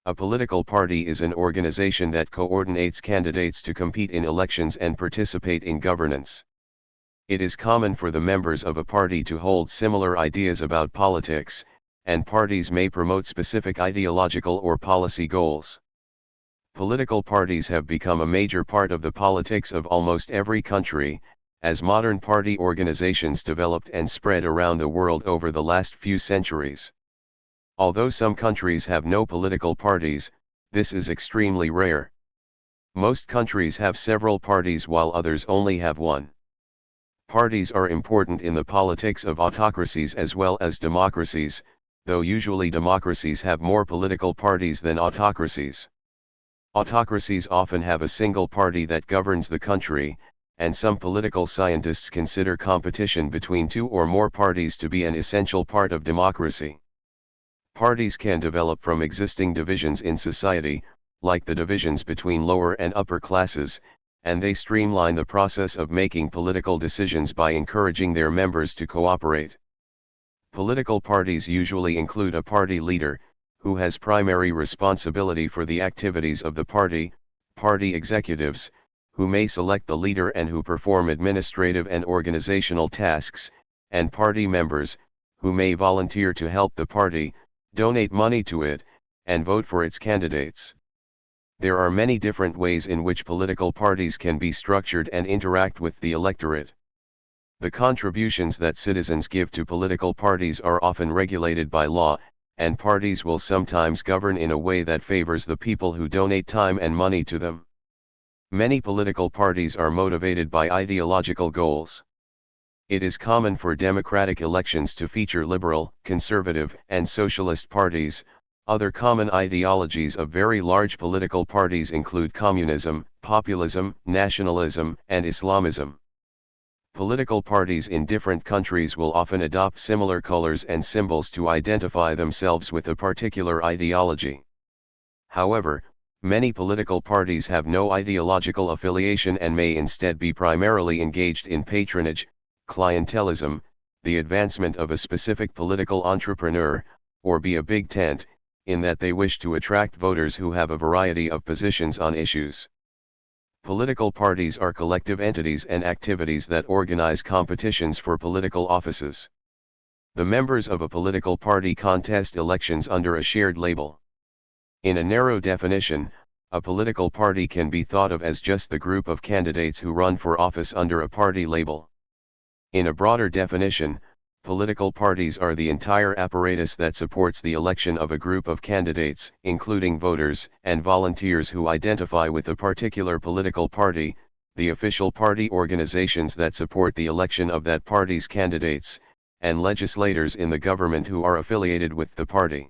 A political party is an organization that coordinates candidates to compete in elections and participate in governance. It is common for the members of a party to hold similar ideas about politics, and parties may promote specific ideological or policy goals. Political parties have become a major part of the politics of almost every country, as modern party organizations developed and spread around the world over the last few centuries. Although some countries have no political parties, this is extremely rare. Most countries have several parties while others only have one. Parties are important in the politics of autocracies as well as democracies, though usually democracies have more political parties than autocracies. Autocracies often have a single party that governs the country, and some political scientists consider competition between two or more parties to be an essential part of democracy. Parties can develop from existing divisions in society, like the divisions between lower and upper classes, and they streamline the process of making political decisions by encouraging their members to cooperate. Political parties usually include a party leader, who has primary responsibility for the activities of the party, party executives, who may select the leader and who perform administrative and organizational tasks, and party members, who may volunteer to help the party, donate money to it, and vote for its candidates. There are many different ways in which political parties can be structured and interact with the electorate. The contributions that citizens give to political parties are often regulated by law, and parties will sometimes govern in a way that favors the people who donate time and money to them. Many political parties are motivated by ideological goals. It is common for democratic elections to feature liberal, conservative, and socialist parties. Other common ideologies of very large political parties include communism, populism, nationalism, and Islamism. Political parties in different countries will often adopt similar colors and symbols to identify themselves with a particular ideology. However, many political parties have no ideological affiliation and may instead be primarily engaged in patronage, clientelism, the advancement of a specific political entrepreneur, or be a big tent, in that they wish to attract voters who have a variety of positions on issues. Political parties are collective entities and activities that organize competitions for political offices. The members of a political party contest elections under a shared label. In a narrow definition, a political party can be thought of as just the group of candidates who run for office under a party label. In a broader definition, political parties are the entire apparatus that supports the election of a group of candidates, including voters and volunteers who identify with a particular political party, the official party organizations that support the election of that party's candidates, and legislators in the government who are affiliated with the party.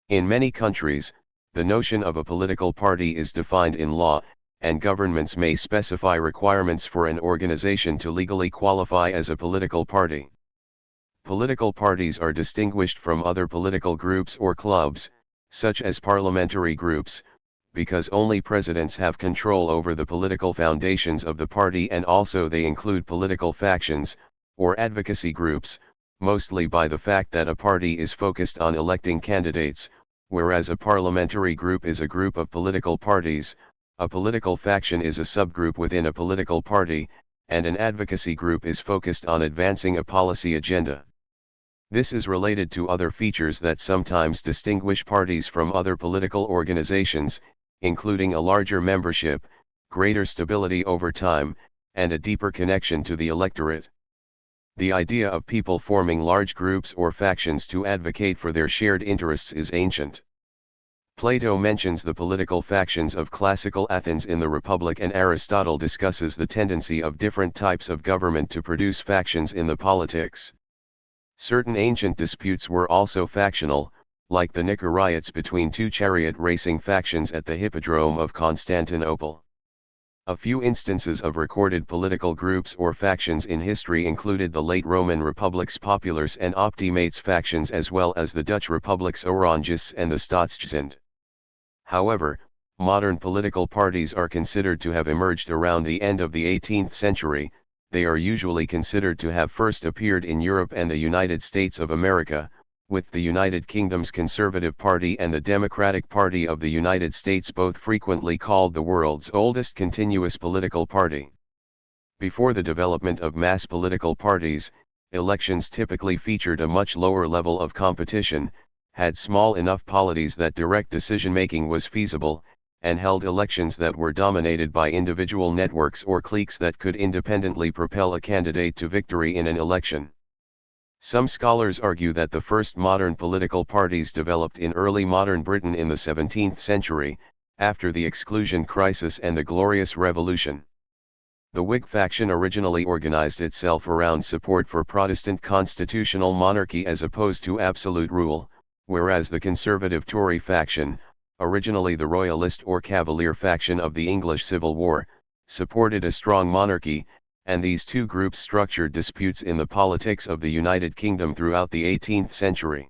In many countries, the notion of a political party is defined in law, and governments may specify requirements for an organization to legally qualify as a political party. Political parties are distinguished from other political groups or clubs, such as parliamentary groups, because only presidents have control over the political foundations of the party, and also they include political factions, or advocacy groups, mostly by the fact that a party is focused on electing candidates, whereas a parliamentary group is a group of political parties. A political faction is a subgroup within a political party, and an advocacy group is focused on advancing a policy agenda. This is related to other features that sometimes distinguish parties from other political organizations, including a larger membership, greater stability over time, and a deeper connection to the electorate. The idea of people forming large groups or factions to advocate for their shared interests is ancient. Plato mentions the political factions of classical Athens in the Republic, and Aristotle discusses the tendency of different types of government to produce factions in the politics. Certain ancient disputes were also factional, like the Nicar riots between two chariot racing factions at the Hippodrome of Constantinople. A few instances of recorded political groups or factions in history included the late Roman Republic's Populars and Optimates factions, as well as the Dutch Republic's Orangists and the Staatsgezinde. However, modern political parties are considered to have emerged around the end of the 18th century. They are usually considered to have first appeared in Europe and the United States of America, with the United Kingdom's Conservative Party and the Democratic Party of the United States both frequently called the world's oldest continuous political party. Before the development of mass political parties, elections typically featured a much lower level of competition, had small enough polities that direct decision-making was feasible, and held elections that were dominated by individual networks or cliques that could independently propel a candidate to victory in an election. Some scholars argue that the first modern political parties developed in early modern Britain in the 17th century, after the Exclusion Crisis and the Glorious Revolution. The Whig faction originally organized itself around support for Protestant constitutional monarchy as opposed to absolute rule, whereas the conservative Tory faction, originally the Royalist or Cavalier faction of the English Civil War, supported a strong monarchy, and these two groups structured disputes in the politics of the United Kingdom throughout the 18th century.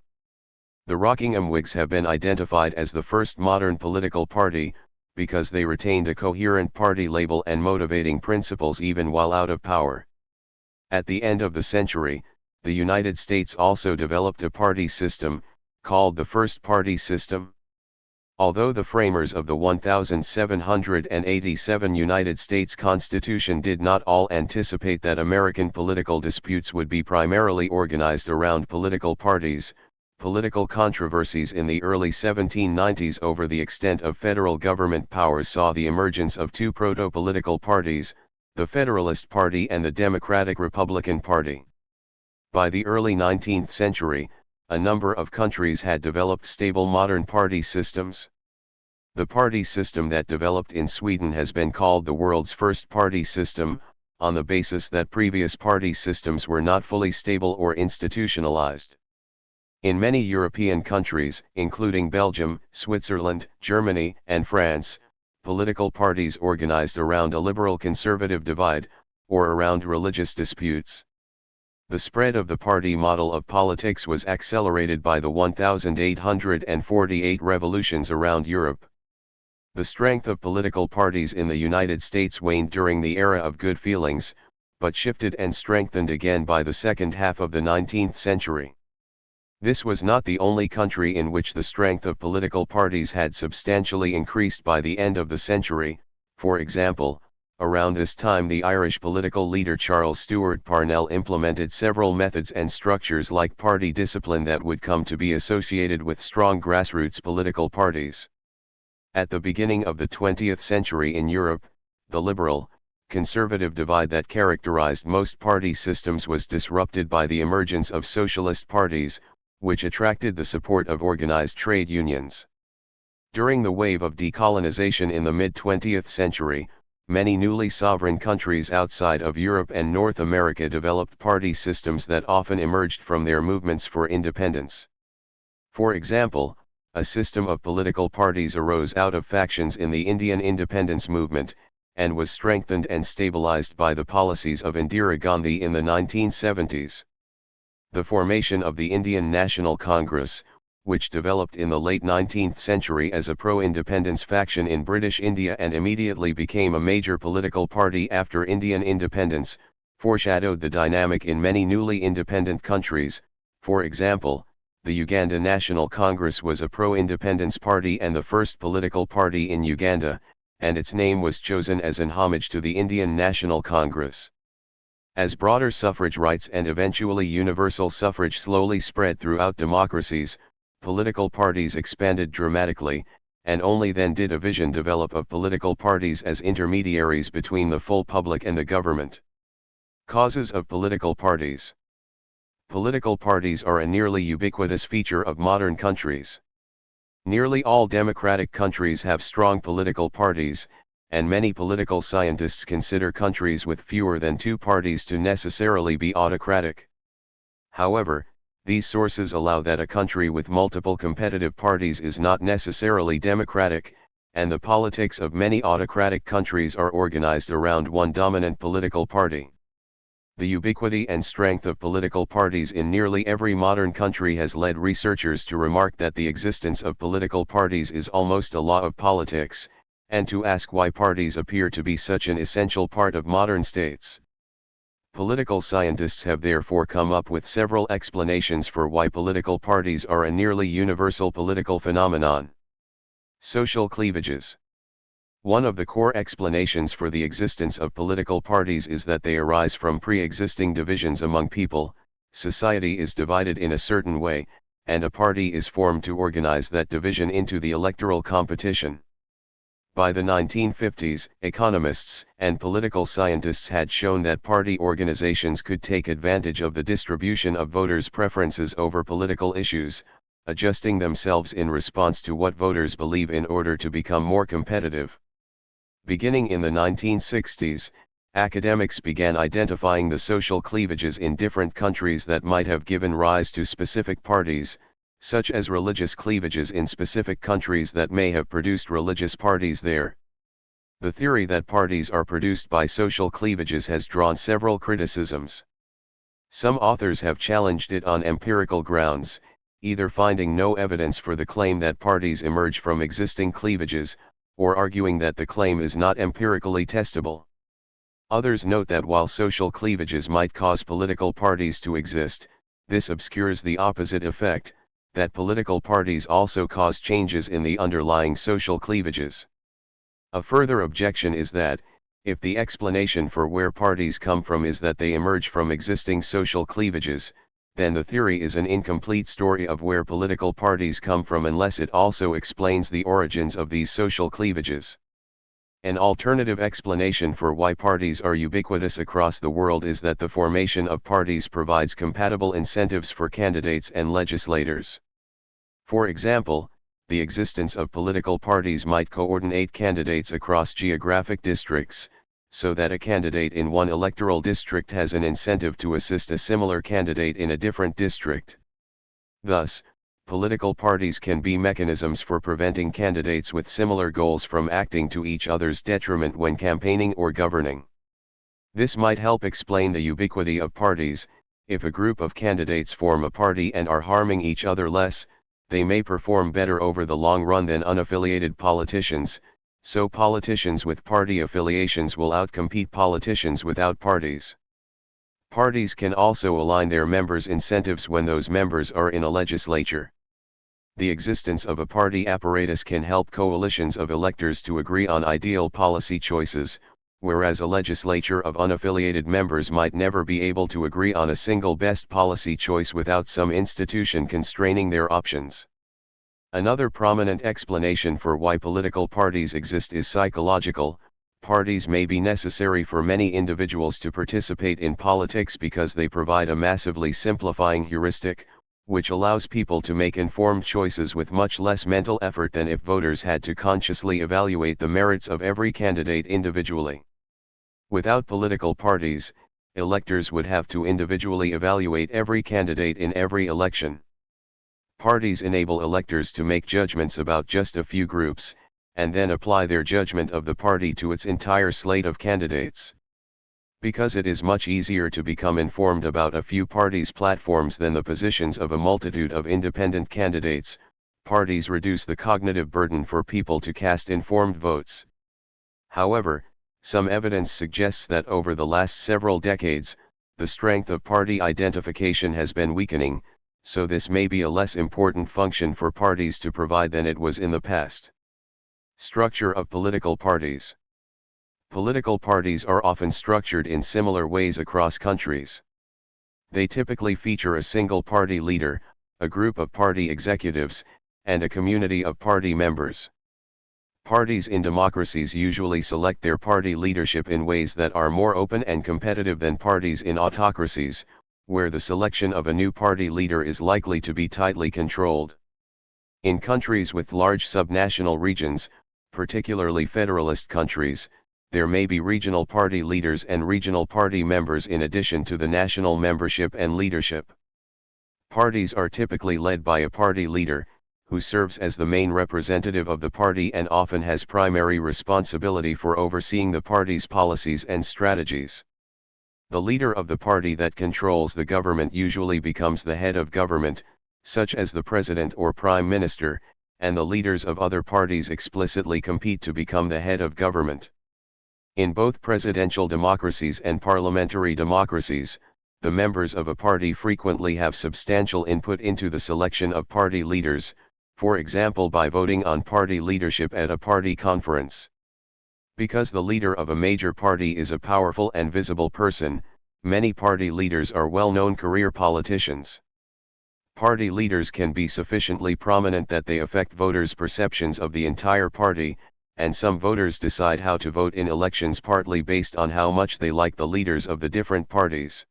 The Rockingham Whigs have been identified as the first modern political party, because they retained a coherent party label and motivating principles even while out of power. At the end of the century, the United States also developed a party system, called the First Party System. Although the framers of the 1787 United States Constitution did not all anticipate that American political disputes would be primarily organized around political parties, political controversies in the early 1790s over the extent of federal government powers saw the emergence of two proto-political parties, the Federalist Party and the Democratic Republican Party. By the early 19th century, a number of countries had developed stable modern party systems. The party system that developed in Sweden has been called the world's first party system, on the basis that previous party systems were not fully stable or institutionalized. In many European countries, including Belgium, Switzerland, Germany, and France, political parties organized around a liberal-conservative divide, or around religious disputes. The spread of the party model of politics was accelerated by the 1848 revolutions around Europe. The strength of political parties in the United States waned during the era of good feelings, but shifted and strengthened again by the second half of the 19th century. This was not the only country in which the strength of political parties had substantially increased by the end of the century. For example, around this time the Irish political leader Charles Stewart Parnell implemented several methods and structures like party discipline that would come to be associated with strong grassroots political parties. At the beginning of the 20th century in Europe, the liberal, conservative divide that characterized most party systems was disrupted by the emergence of socialist parties, which attracted the support of organized trade unions. During the wave of decolonization in the mid-20th century, many newly sovereign countries outside of Europe and North America developed party systems that often emerged from their movements for independence. For example, a system of political parties arose out of factions in the Indian independence movement, and was strengthened and stabilized by the policies of Indira Gandhi in the 1970s. The formation of the Indian National Congress, which developed in the late 19th century as a pro-independence faction in British India and immediately became a major political party after Indian independence, foreshadowed the dynamic in many newly independent countries. For example, the Uganda National Congress was a pro-independence party and the first political party in Uganda, and its name was chosen as an homage to the Indian National Congress. As broader suffrage rights and eventually universal suffrage slowly spread throughout democracies, political parties expanded dramatically, and only then did a vision develop of political parties as intermediaries between the full public and the government. Causes of political parties. Political parties are a nearly ubiquitous feature of modern countries. Nearly all democratic countries have strong political parties, and many political scientists consider countries with fewer than two parties to necessarily be autocratic. However, these sources allow that a country with multiple competitive parties is not necessarily democratic, and the politics of many autocratic countries are organized around one dominant political party. The ubiquity and strength of political parties in nearly every modern country has led researchers to remark that the existence of political parties is almost a law of politics, and to ask why parties appear to be such an essential part of modern states. Political scientists have therefore come up with several explanations for why political parties are a nearly universal political phenomenon. Social cleavages. One of the core explanations for the existence of political parties is that they arise from pre-existing divisions among people. Society is divided in a certain way, and a party is formed to organize that division into the electoral competition. By the 1950s, economists and political scientists had shown that party organizations could take advantage of the distribution of voters' preferences over political issues, adjusting themselves in response to what voters believe in order to become more competitive. Beginning in the 1960s, academics began identifying the social cleavages in different countries that might have given rise to specific parties, such as religious cleavages in specific countries that may have produced religious parties there. The theory that parties are produced by social cleavages has drawn several criticisms. Some authors have challenged it on empirical grounds, either finding no evidence for the claim that parties emerge from existing cleavages, or arguing that the claim is not empirically testable. Others note that while social cleavages might cause political parties to exist, this obscures the opposite effect, that political parties also cause changes in the underlying social cleavages. A further objection is that, if the explanation for where parties come from is that they emerge from existing social cleavages, then the theory is an incomplete story of where political parties come from unless it also explains the origins of these social cleavages. An alternative explanation for why parties are ubiquitous across the world is that the formation of parties provides compatible incentives for candidates and legislators. For example, the existence of political parties might coordinate candidates across geographic districts, so that a candidate in one electoral district has an incentive to assist a similar candidate in a different district. Thus, political parties can be mechanisms for preventing candidates with similar goals from acting to each other's detriment when campaigning or governing. This might help explain the ubiquity of parties. If a group of candidates form a party and are harming each other less, they may perform better over the long run than unaffiliated politicians, so politicians with party affiliations will outcompete politicians without parties. Parties can also align their members' incentives when those members are in a legislature. The existence of a party apparatus can help coalitions of electors to agree on ideal policy choices, whereas a legislature of unaffiliated members might never be able to agree on a single best policy choice without some institution constraining their options. Another prominent explanation for why political parties exist is psychological. Parties may be necessary for many individuals to participate in politics because they provide a massively simplifying heuristic, which allows people to make informed choices with much less mental effort than if voters had to consciously evaluate the merits of every candidate individually. Without political parties, electors would have to individually evaluate every candidate in every election. Parties enable electors to make judgments about just a few groups, and then apply their judgment of the party to its entire slate of candidates. Because it is much easier to become informed about a few parties' platforms than the positions of a multitude of independent candidates, parties reduce the cognitive burden for people to cast informed votes. However, some evidence suggests that over the last several decades, the strength of party identification has been weakening, so this may be a less important function for parties to provide than it was in the past. Structure of political parties. Political parties are often structured in similar ways across countries. They typically feature a single party leader, a group of party executives, and a community of party members. Parties in democracies usually select their party leadership in ways that are more open and competitive than parties in autocracies, where the selection of a new party leader is likely to be tightly controlled. In countries with large subnational regions, particularly federalist countries, there may be regional party leaders and regional party members in addition to the national membership and leadership. Parties are typically led by a party leader, who serves as the main representative of the party and often has primary responsibility for overseeing the party's policies and strategies. The leader of the party that controls the government usually becomes the head of government, such as the president or prime minister, and the leaders of other parties explicitly compete to become the head of government. In both presidential democracies and parliamentary democracies, the members of a party frequently have substantial input into the selection of party leaders, for example by voting on party leadership at a party conference. Because the leader of a major party is a powerful and visible person, many party leaders are well-known career politicians. Party leaders can be sufficiently prominent that they affect voters' perceptions of the entire party, and some voters decide how to vote in elections partly based on how much they like the leaders of the different parties.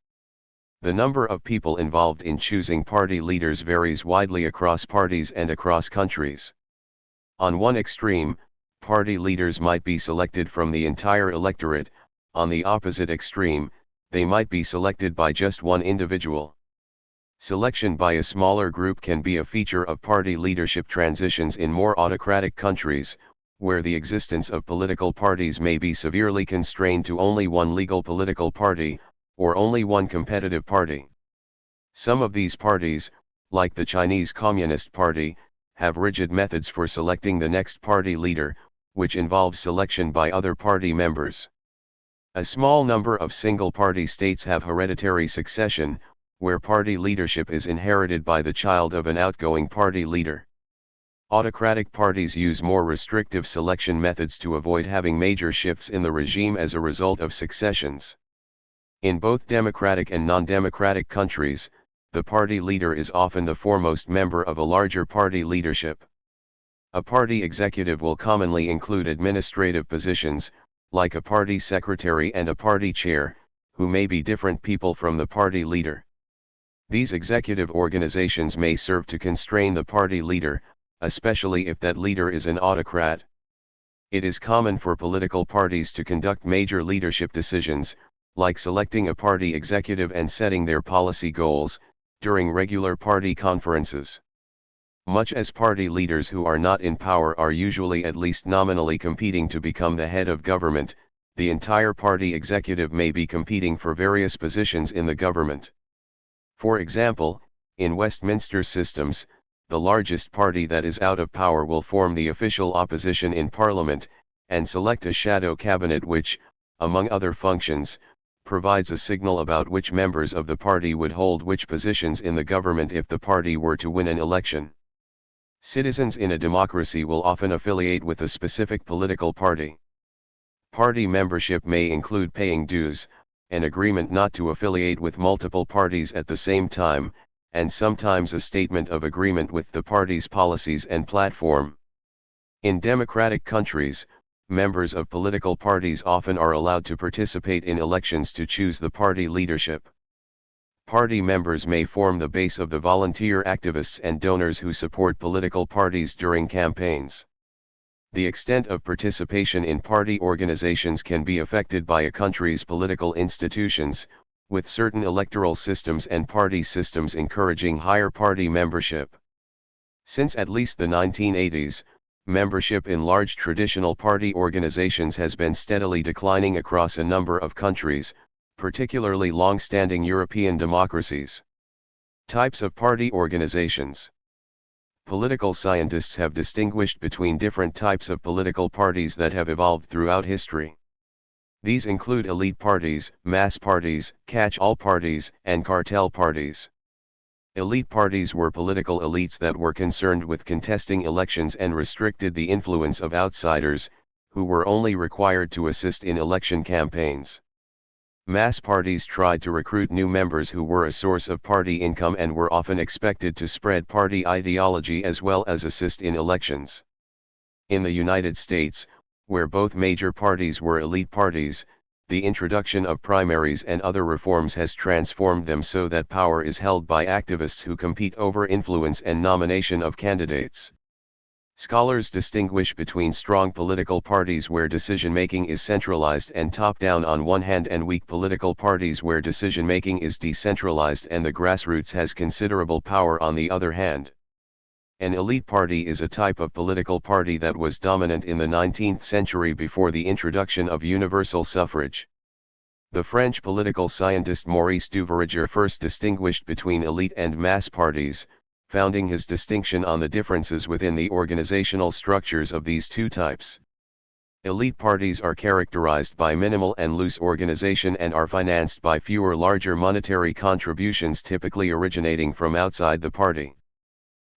The number of people involved in choosing party leaders varies widely across parties and across countries. On one extreme, party leaders might be selected from the entire electorate; on the opposite extreme, they might be selected by just one individual. Selection by a smaller group can be a feature of party leadership transitions in more autocratic countries, where the existence of political parties may be severely constrained to only one legal political party, or only one competitive party. Some of these parties, like the Chinese Communist Party, have rigid methods for selecting the next party leader, which involves selection by other party members. A small number of single-party states have hereditary succession, where party leadership is inherited by the child of an outgoing party leader. Autocratic parties use more restrictive selection methods to avoid having major shifts in the regime as a result of successions. In both democratic and non-democratic countries, the party leader is often the foremost member of a larger party leadership. A party executive will commonly include administrative positions, like a party secretary and a party chair, who may be different people from the party leader. These executive organizations may serve to constrain the party leader, especially if that leader is an autocrat. It is common for political parties to conduct major leadership decisions, like selecting a party executive and setting their policy goals, during regular party conferences. Much as party leaders who are not in power are usually at least nominally competing to become the head of government, the entire party executive may be competing for various positions in the government. For example, in Westminster systems, the largest party that is out of power will form the official opposition in Parliament, and select a shadow cabinet which, among other functions, provides a signal about which members of the party would hold which positions in the government if the party were to win an election. Citizens in a democracy will often affiliate with a specific political party. Party membership may include paying dues, an agreement not to affiliate with multiple parties at the same time, and sometimes a statement of agreement with the party's policies and platform. In democratic countries, members of political parties often are allowed to participate in elections to choose the party leadership. Party members may form the base of the volunteer activists and donors who support political parties during campaigns. The extent of participation in party organizations can be affected by a country's political institutions, with certain electoral systems and party systems encouraging higher party membership. Since at least the 1980s, membership in large traditional party organizations has been steadily declining across a number of countries, particularly long-standing European democracies. Types of party organizations. Political scientists have distinguished between different types of political parties that have evolved throughout history. These include elite parties, mass parties, catch-all parties, and cartel parties. Elite parties were political elites that were concerned with contesting elections and restricted the influence of outsiders, who were only required to assist in election campaigns. Mass parties tried to recruit new members who were a source of party income and were often expected to spread party ideology as well as assist in elections. In the United States, where both major parties were elite parties, the introduction of primaries and other reforms has transformed them so that power is held by activists who compete over influence and nomination of candidates. Scholars distinguish between strong political parties where decision-making is centralized and top-down on one hand and weak political parties where decision-making is decentralized and the grassroots has considerable power on the other hand. An elite party is a type of political party that was dominant in the 19th century before the introduction of universal suffrage. The French political scientist Maurice Duverger first distinguished between elite and mass parties, founding his distinction on the differences within the organizational structures of these two types. Elite parties are characterized by minimal and loose organization and are financed by fewer larger monetary contributions typically originating from outside the party.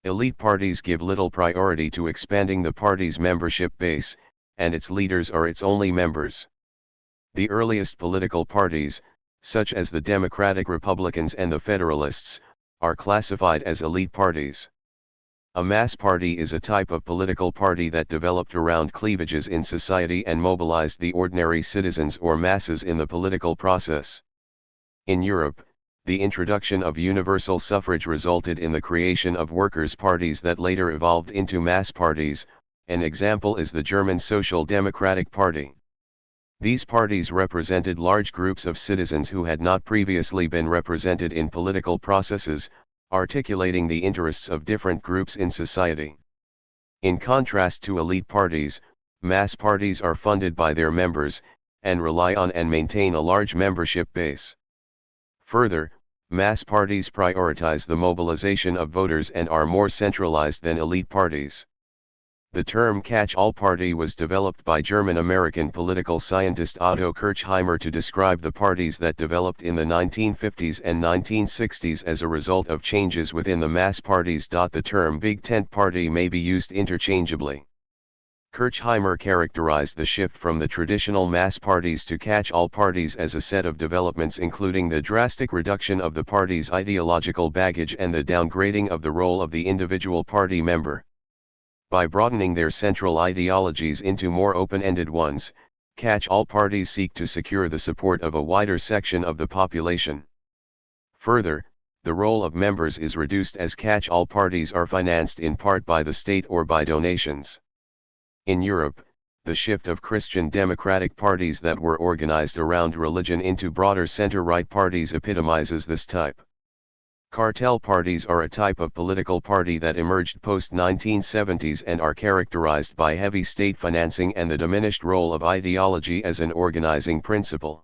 Elite parties give little priority to expanding the party's membership base, and its leaders are its only members. The earliest political parties, such as the Democratic Republicans and the Federalists, are classified as elite parties. A mass party is a type of political party that developed around cleavages in society and mobilized the ordinary citizens or masses in the political process. In Europe, the introduction of universal suffrage resulted in the creation of workers' parties that later evolved into mass parties. An example is the German Social Democratic Party. These parties represented large groups of citizens who had not previously been represented in political processes, articulating the interests of different groups in society. In contrast to elite parties, mass parties are funded by their members, and rely on and maintain a large membership base. Further, mass parties prioritize the mobilization of voters and are more centralized than elite parties. The term catch-all party was developed by German-American political scientist Otto Kirchheimer to describe the parties that developed in the 1950s and 1960s as a result of changes within the mass parties. The term Big Tent Party may be used interchangeably. Kirchheimer characterized the shift from the traditional mass parties to catch-all parties as a set of developments including the drastic reduction of the party's ideological baggage and the downgrading of the role of the individual party member. By broadening their central ideologies into more open-ended ones, catch-all parties seek to secure the support of a wider section of the population. Further, the role of members is reduced as catch-all parties are financed in part by the state or by donations. In Europe, the shift of Christian democratic parties that were organized around religion into broader center-right parties epitomizes this type. Cartel parties are a type of political party that emerged post-1970s and are characterized by heavy state financing and the diminished role of ideology as an organizing principle.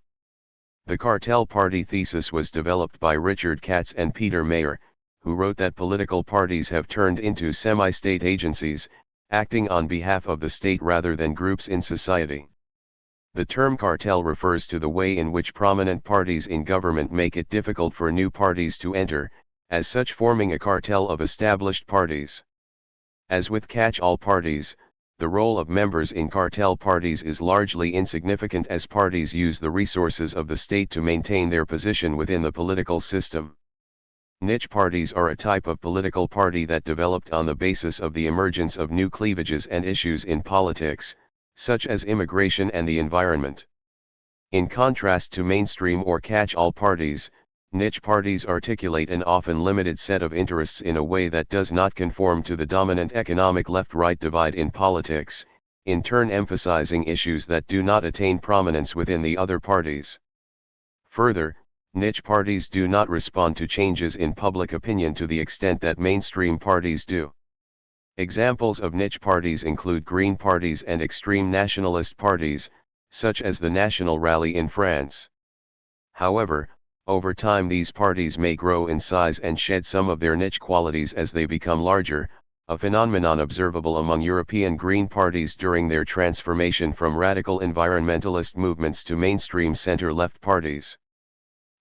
The cartel party thesis was developed by Richard Katz and Peter Mayer, who wrote that political parties have turned into semi-state agencies, acting on behalf of the state rather than groups in society. The term cartel refers to the way in which prominent parties in government make it difficult for new parties to enter, as such forming a cartel of established parties. As with catch-all parties, the role of members in cartel parties is largely insignificant as parties use the resources of the state to maintain their position within the political system. Niche parties are a type of political party that developed on the basis of the emergence of new cleavages and issues in politics, such as immigration and the environment. In contrast to mainstream or catch-all parties, niche parties articulate an often limited set of interests in a way that does not conform to the dominant economic left-right divide in politics, in turn emphasizing issues that do not attain prominence within the other parties. Further, niche parties do not respond to changes in public opinion to the extent that mainstream parties do. Examples of niche parties include green parties and extreme nationalist parties, such as the National Rally in France. However, over time these parties may grow in size and shed some of their niche qualities as they become larger, a phenomenon observable among European green parties during their transformation from radical environmentalist movements to mainstream center-left parties.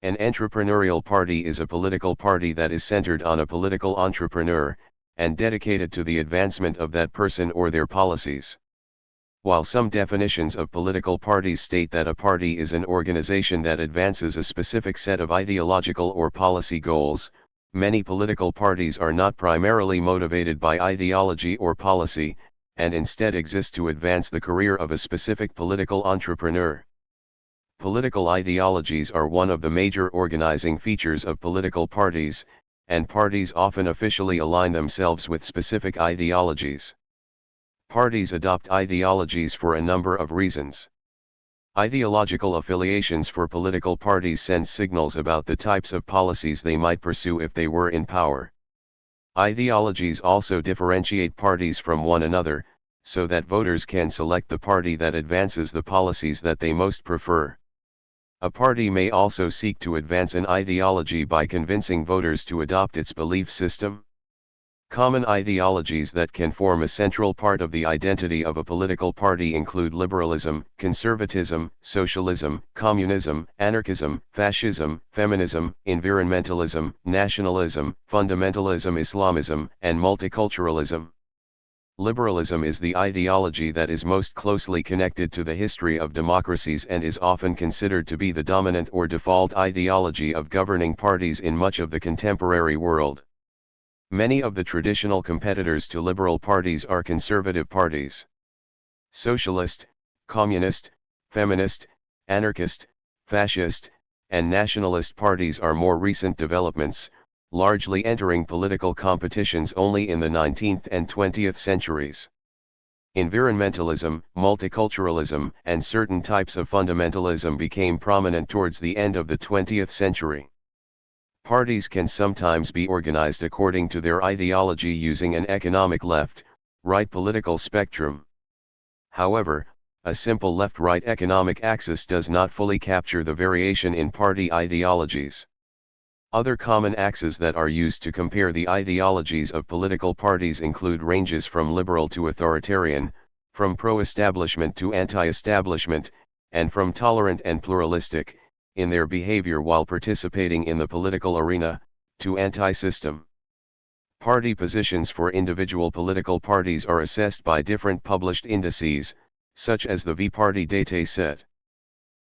An entrepreneurial party is a political party that is centered on a political entrepreneur, and dedicated to the advancement of that person or their policies. While some definitions of political parties state that a party is an organization that advances a specific set of ideological or policy goals, many political parties are not primarily motivated by ideology or policy, and instead exist to advance the career of a specific political entrepreneur. Political ideologies are one of the major organizing features of political parties, and parties often officially align themselves with specific ideologies. Parties adopt ideologies for a number of reasons. Ideological affiliations for political parties send signals about the types of policies they might pursue if they were in power. Ideologies also differentiate parties from one another, so that voters can select the party that advances the policies that they most prefer. A party may also seek to advance an ideology by convincing voters to adopt its belief system. Common ideologies that can form a central part of the identity of a political party include liberalism, conservatism, socialism, communism, anarchism, fascism, feminism, environmentalism, nationalism, fundamentalism, Islamism, and multiculturalism. Liberalism is the ideology that is most closely connected to the history of democracies and is often considered to be the dominant or default ideology of governing parties in much of the contemporary world. Many of the traditional competitors to liberal parties are conservative parties. Socialist, communist, feminist, anarchist, fascist, and nationalist parties are more recent developments, largely entering political competitions only in the 19th and 20th centuries. Environmentalism, multiculturalism, and certain types of fundamentalism became prominent towards the end of the 20th century. Parties can sometimes be organized according to their ideology using an economic left-right political spectrum. However, a simple left-right economic axis does not fully capture the variation in party ideologies. Other common axes that are used to compare the ideologies of political parties include ranges from liberal to authoritarian, from pro-establishment to anti-establishment, and from tolerant and pluralistic, in their behavior while participating in the political arena, to anti-system. Party positions for individual political parties are assessed by different published indices, such as the V-Party data set.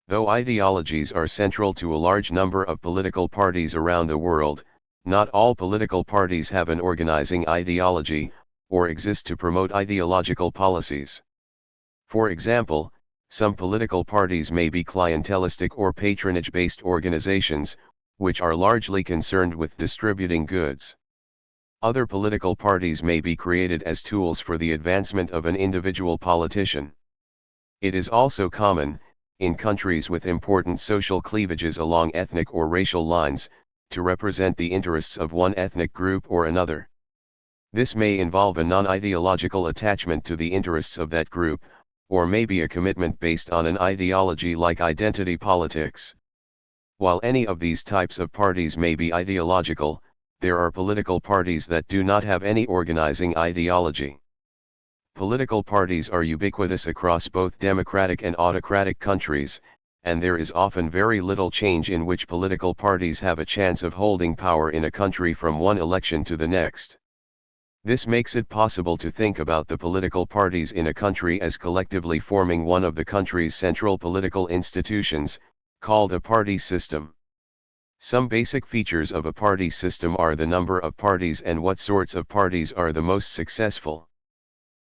Though ideologies are central to a large number of political parties around the world, not all political parties have an organizing ideology, or exist to promote ideological policies. For example, some political parties may be clientelistic or patronage-based organizations, which are largely concerned with distributing goods. Other political parties may be created as tools for the advancement of an individual politician. It is also common, in countries with important social cleavages along ethnic or racial lines, to represent the interests of one ethnic group or another. This may involve a non-ideological attachment to the interests of that group, or may be a commitment based on an ideology like identity politics. While any of these types of parties may be ideological, there are political parties that do not have any organizing ideology. Political parties are ubiquitous across both democratic and autocratic countries, and there is often very little change in which political parties have a chance of holding power in a country from one election to the next. This makes it possible to think about the political parties in a country as collectively forming one of the country's central political institutions, called a party system. Some basic features of a party system are the number of parties and what sorts of parties are the most successful.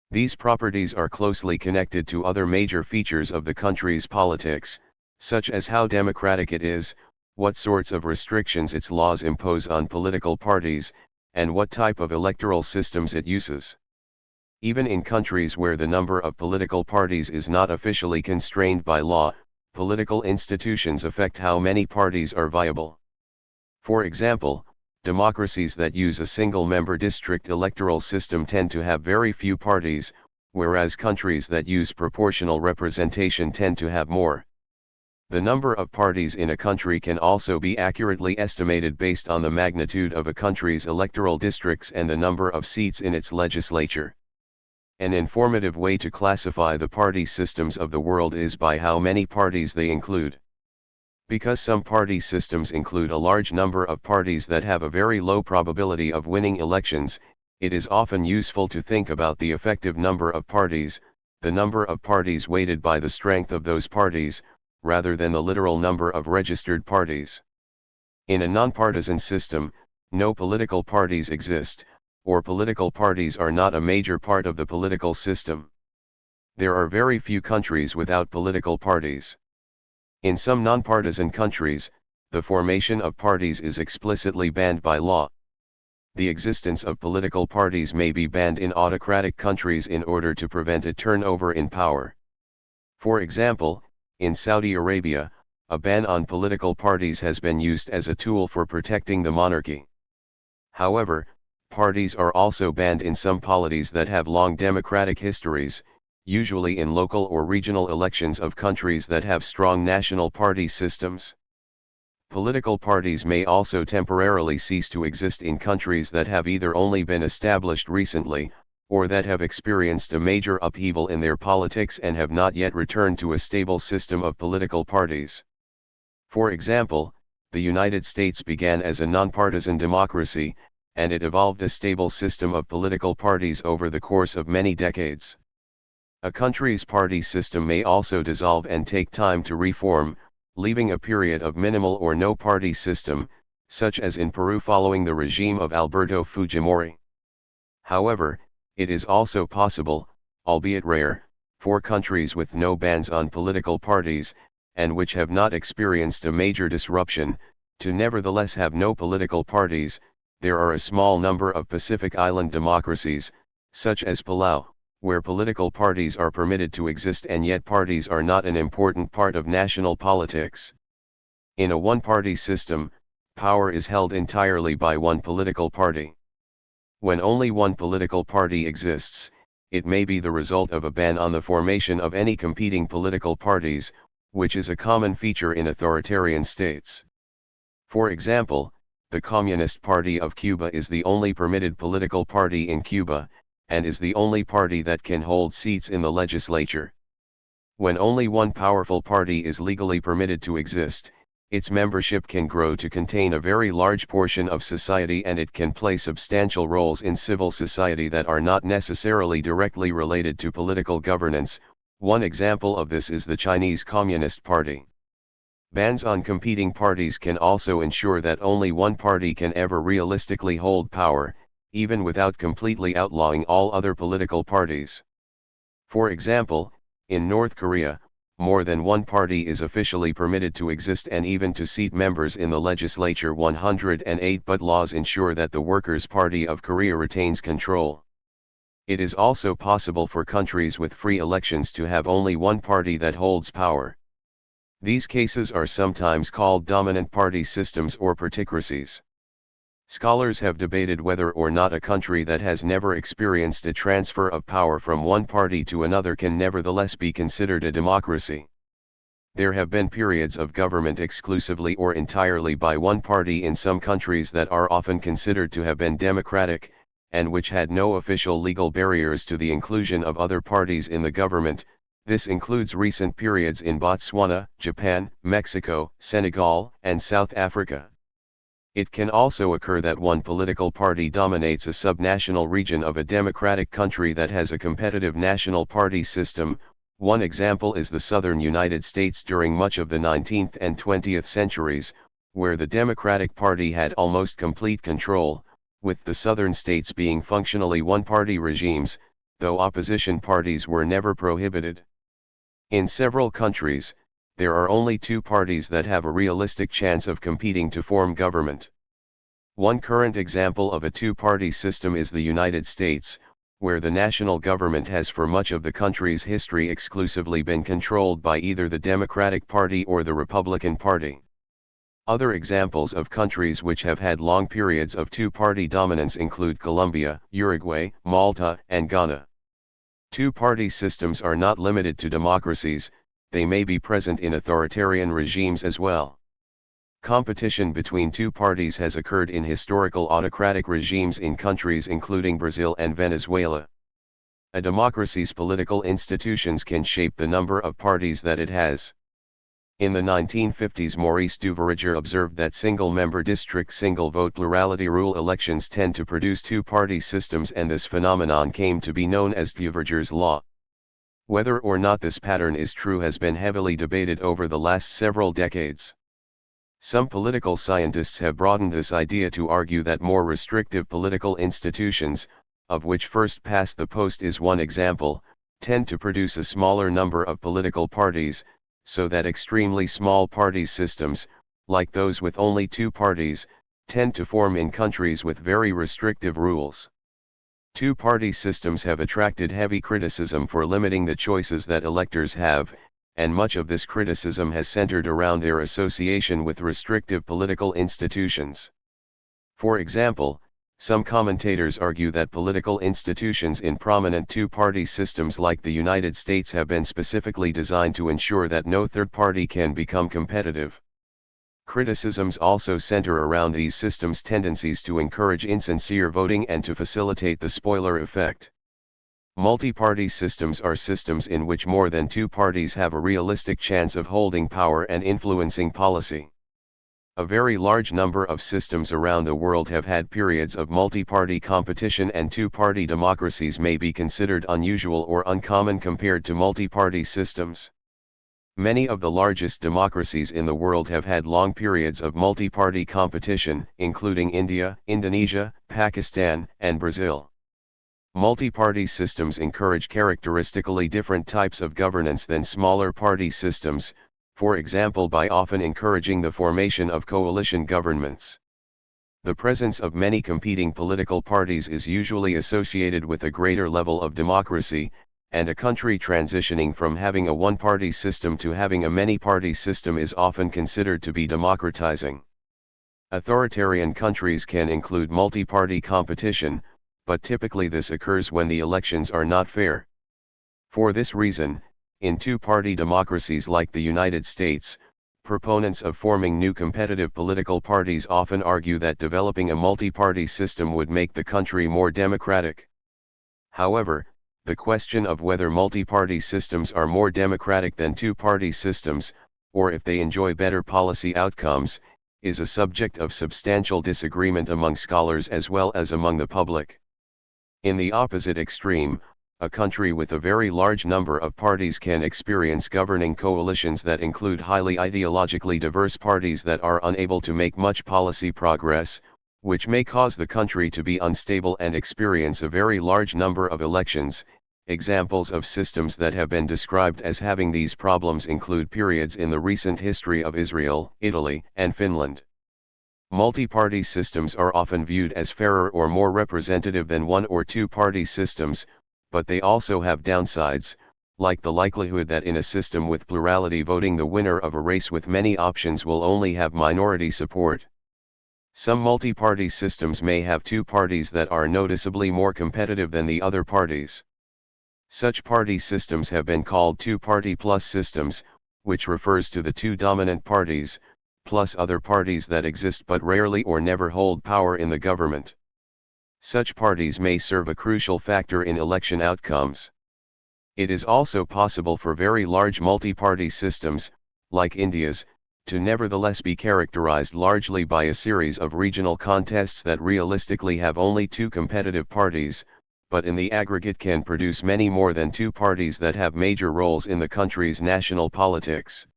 These properties are closely connected to other major features of the country's politics, such as how democratic it is, what sorts of restrictions its laws impose on political parties, and what type of electoral systems it uses. Even in countries where the number of political parties is not officially constrained by law, political institutions affect how many parties are viable. For example, democracies that use a single-member district electoral system tend to have very few parties, whereas countries that use proportional representation tend to have more. The number of parties in a country can also be accurately estimated based on the magnitude of a country's electoral districts and the number of seats in its legislature. An informative way to classify the party systems of the world is by how many parties they include. Because some party systems include a large number of parties that have a very low probability of winning elections, it is often useful to think about the effective number of parties, the number of parties weighted by the strength of those parties, rather than the literal number of registered parties. In a nonpartisan system, no political parties exist, or political parties are not a major part of the political system. There are very few countries without political parties. In some nonpartisan countries, the formation of parties is explicitly banned by law. The existence of political parties may be banned in autocratic countries in order to prevent a turnover in power. For example, in Saudi Arabia, a ban on political parties has been used as a tool for protecting the monarchy. However, parties are also banned in some polities that have long democratic histories, usually in local or regional elections of countries that have strong national party systems. Political parties may also temporarily cease to exist in countries that have either only been established recently, or that have experienced a major upheaval in their politics and have not yet returned to a stable system of political parties. For example, the United States began as a nonpartisan democracy, and it evolved a stable system of political parties over the course of many decades. A country's party system may also dissolve and take time to reform, leaving a period of minimal or no party system, such as in Peru following the regime of Alberto Fujimori. However, it is also possible, albeit rare, for countries with no bans on political parties, and which have not experienced a major disruption, to nevertheless have no political parties. There are a small number of Pacific Island democracies, such as Palau, where political parties are permitted to exist and yet parties are not an important part of national politics. In a one-party system, power is held entirely by one political party. When only one political party exists, it may be the result of a ban on the formation of any competing political parties, which is a common feature in authoritarian states. For example, the Communist Party of Cuba is the only permitted political party in Cuba, and is the only party that can hold seats in the legislature. When only one powerful party is legally permitted to exist, its membership can grow to contain a very large portion of society and it can play substantial roles in civil society that are not necessarily directly related to political governance. One example of this is the Chinese Communist Party. Bans on competing parties can also ensure that only one party can ever realistically hold power, even without completely outlawing all other political parties. For example, in North Korea, more than one party is officially permitted to exist and even to seat members in the legislature 108, but laws ensure that the Workers' Party of Korea retains control. It is also possible for countries with free elections to have only one party that holds power. These cases are sometimes called dominant party systems or particracies. Scholars have debated whether or not a country that has never experienced a transfer of power from one party to another can nevertheless be considered a democracy. There have been periods of government exclusively or entirely by one party in some countries that are often considered to have been democratic, and which had no official legal barriers to the inclusion of other parties in the government. This includes recent periods in Botswana, Japan, Mexico, Senegal, and South Africa. It can also occur that one political party dominates a subnational region of a democratic country that has a competitive national party system. One example is the southern United States during much of the 19th and 20th centuries, where the Democratic Party had almost complete control, with the southern states being functionally one-party regimes, though opposition parties were never prohibited. In several countries, there are only two parties that have a realistic chance of competing to form government. One current example of a two-party system is the United States, where the national government has for much of the country's history exclusively been controlled by either the Democratic Party or the Republican Party. Other examples of countries which have had long periods of two-party dominance include Colombia, Uruguay, Malta, and Ghana. Two-party systems are not limited to democracies, they may be present in authoritarian regimes as well. Competition between two parties has occurred in historical autocratic regimes in countries including Brazil and Venezuela. A democracy's political institutions can shape the number of parties that it has. In the 1950s, Maurice Duverger observed that single-member district single-vote plurality rule elections tend to produce two-party systems, and this phenomenon came to be known as Duverger's law. Whether or not this pattern is true has been heavily debated over the last several decades. Some political scientists have broadened this idea to argue that more restrictive political institutions, of which first past the post is one example, tend to produce a smaller number of political parties, so that extremely small party systems, like those with only two parties, tend to form in countries with very restrictive rules. Two-party systems have attracted heavy criticism for limiting the choices that electors have, and much of this criticism has centered around their association with restrictive political institutions. For example, some commentators argue that political institutions in prominent two-party systems like the United States have been specifically designed to ensure that no third party can become competitive. Criticisms also center around these systems' tendencies to encourage insincere voting and to facilitate the spoiler effect. Multi-party systems are systems in which more than two parties have a realistic chance of holding power and influencing policy. A very large number of systems around the world have had periods of multi-party competition, and two-party democracies may be considered unusual or uncommon compared to multi-party systems. Many of the largest democracies in the world have had long periods of multi-party competition, including India, Indonesia, Pakistan, and Brazil. Multi-party systems encourage characteristically different types of governance than smaller party systems, for example by often encouraging the formation of coalition governments. The presence of many competing political parties is usually associated with a greater level of democracy, and a country transitioning from having a one-party system to having a many-party system is often considered to be democratizing. Authoritarian countries can include multi-party competition, but typically this occurs when the elections are not fair. For this reason, in two-party democracies like the United States, proponents of forming new competitive political parties often argue that developing a multi-party system would make the country more democratic. However, the question of whether multi-party systems are more democratic than two-party systems, or if they enjoy better policy outcomes, is a subject of substantial disagreement among scholars as well as among the public. In the opposite extreme, a country with a very large number of parties can experience governing coalitions that include highly ideologically diverse parties that are unable to make much policy progress, which may cause the country to be unstable and experience a very large number of elections. Examples of systems that have been described as having these problems include periods in the recent history of Israel, Italy, and Finland. Multi-party systems are often viewed as fairer or more representative than one- or two-party systems, but they also have downsides, like the likelihood that in a system with plurality voting the winner of a race with many options will only have minority support. Some multi-party systems may have two parties that are noticeably more competitive than the other parties. Such party systems have been called two-party plus systems, which refers to the two dominant parties, plus other parties that exist but rarely or never hold power in the government. Such parties may serve a crucial factor in election outcomes. It is also possible for very large multi-party systems, like India's, to nevertheless be characterized largely by a series of regional contests that realistically have only two competitive parties, but in the aggregate can produce many more than two parties that have major roles in the country's national politics.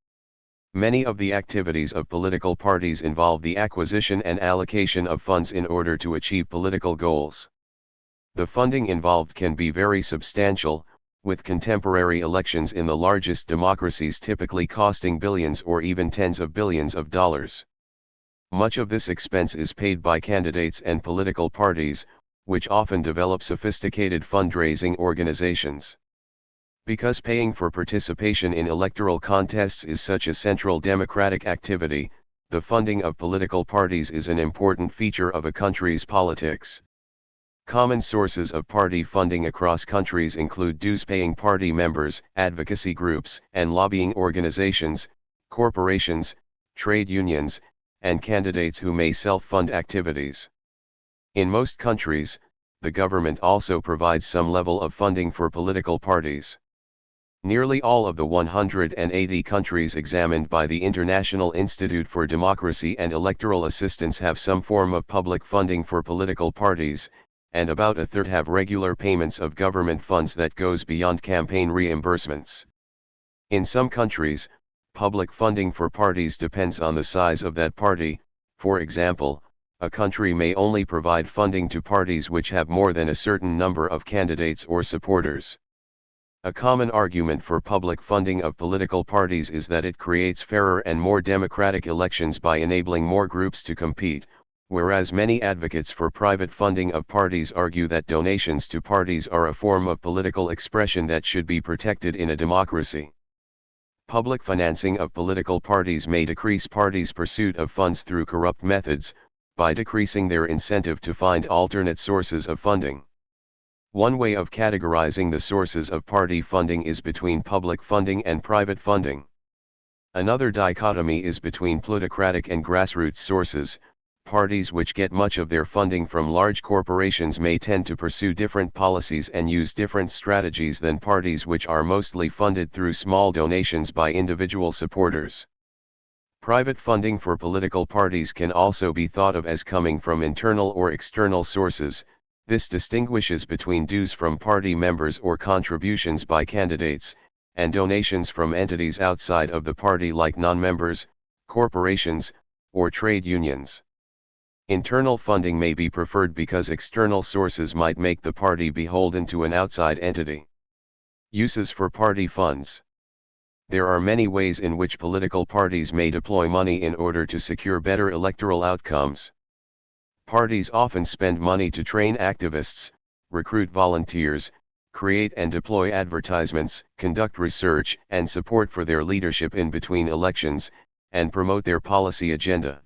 Many of the activities of political parties involve the acquisition and allocation of funds in order to achieve political goals. The funding involved can be very substantial, with contemporary elections in the largest democracies typically costing billions or even tens of billions of dollars. Much of this expense is paid by candidates and political parties, which often develop sophisticated fundraising organizations. Because paying for participation in electoral contests is such a central democratic activity, the funding of political parties is an important feature of a country's politics. Common sources of party funding across countries include dues-paying party members, advocacy groups and lobbying organizations, corporations, trade unions, and candidates who may self-fund activities. In most countries, the government also provides some level of funding for political parties. Nearly all of the 180 countries examined by the International Institute for Democracy and Electoral Assistance have some form of public funding for political parties, and about a third have regular payments of government funds that goes beyond campaign reimbursements. In some countries, public funding for parties depends on the size of that party. For example, a country may only provide funding to parties which have more than a certain number of candidates or supporters. A common argument for public funding of political parties is that it creates fairer and more democratic elections by enabling more groups to compete, whereas many advocates for private funding of parties argue that donations to parties are a form of political expression that should be protected in a democracy. Public financing of political parties may decrease parties' pursuit of funds through corrupt methods, by decreasing their incentive to find alternate sources of funding. One way of categorizing the sources of party funding is between public funding and private funding. Another dichotomy is between plutocratic and grassroots sources. Parties which get much of their funding from large corporations may tend to pursue different policies and use different strategies than parties which are mostly funded through small donations by individual supporters. Private funding for political parties can also be thought of as coming from internal or external sources. This distinguishes between dues from party members or contributions by candidates, and donations from entities outside of the party like non-members, corporations, or trade unions. Internal funding may be preferred because external sources might make the party beholden to an outside entity. Uses for party funds. There are many ways in which political parties may deploy money in order to secure better electoral outcomes. Parties often spend money to train activists, recruit volunteers, create and deploy advertisements, conduct research and support for their leadership in between elections, and promote their policy agenda.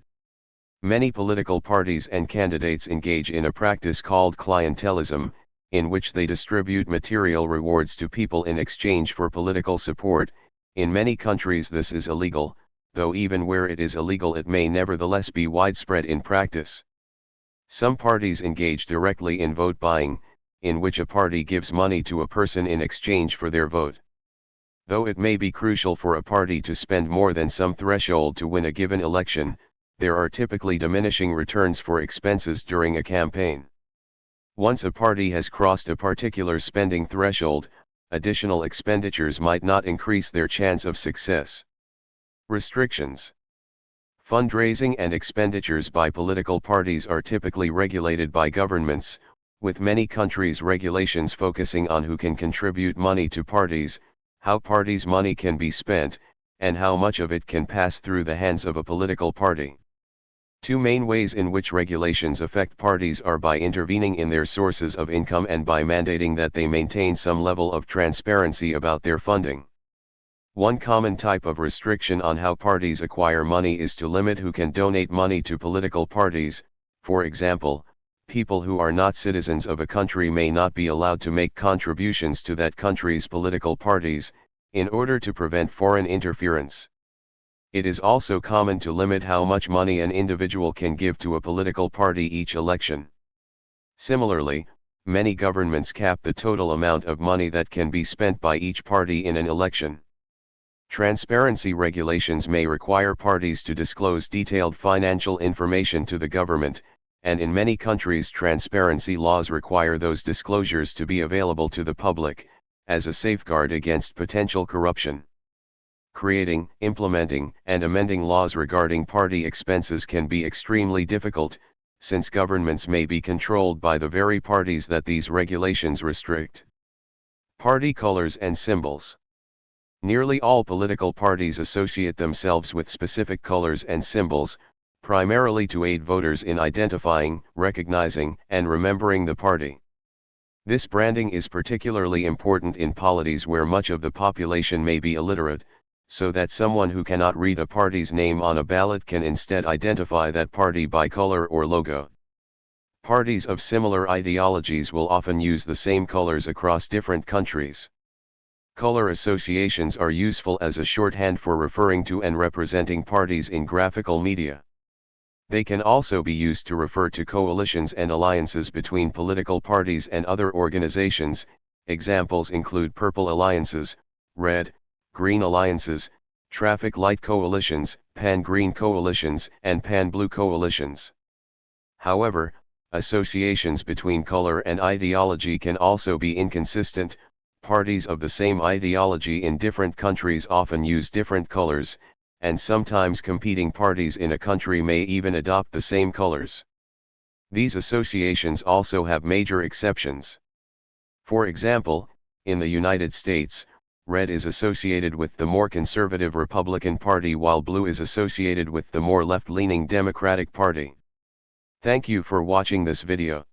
Many political parties and candidates engage in a practice called clientelism, in which they distribute material rewards to people in exchange for political support. In many countries this is illegal, though even where it is illegal it may nevertheless be widespread in practice. Some parties engage directly in vote buying, in which a party gives money to a person in exchange for their vote. Though it may be crucial for a party to spend more than some threshold to win a given election, there are typically diminishing returns for expenses during a campaign. Once a party has crossed a particular spending threshold, additional expenditures might not increase their chance of success. Restrictions. Fundraising and expenditures by political parties are typically regulated by governments, with many countries' regulations focusing on who can contribute money to parties, how parties' money can be spent, and how much of it can pass through the hands of a political party. Two main ways in which regulations affect parties are by intervening in their sources of income and by mandating that they maintain some level of transparency about their funding. One common type of restriction on how parties acquire money is to limit who can donate money to political parties. For example, people who are not citizens of a country may not be allowed to make contributions to that country's political parties, in order to prevent foreign interference. It is also common to limit how much money an individual can give to a political party each election. Similarly, many governments cap the total amount of money that can be spent by each party in an election. Transparency regulations may require parties to disclose detailed financial information to the government, and in many countries transparency laws require those disclosures to be available to the public, as a safeguard against potential corruption. Creating, implementing, and amending laws regarding party expenses can be extremely difficult, since governments may be controlled by the very parties that these regulations restrict. Party colors and symbols. Nearly all political parties associate themselves with specific colors and symbols, primarily to aid voters in identifying, recognizing, and remembering the party. This branding is particularly important in polities where much of the population may be illiterate, so that someone who cannot read a party's name on a ballot can instead identify that party by color or logo. Parties of similar ideologies will often use the same colors across different countries. Color associations are useful as a shorthand for referring to and representing parties in graphical media. They can also be used to refer to coalitions and alliances between political parties and other organizations. Examples include purple alliances, red, green alliances, traffic light coalitions, pan-green coalitions, and pan-blue coalitions. However, associations between color and ideology can also be inconsistent. Parties of the same ideology in different countries often use different colors, and sometimes competing parties in a country may even adopt the same colors. These associations also have major exceptions. For example, in the United States, red is associated with the more conservative Republican Party while blue is associated with the more left-leaning Democratic Party. Thank you for watching this video.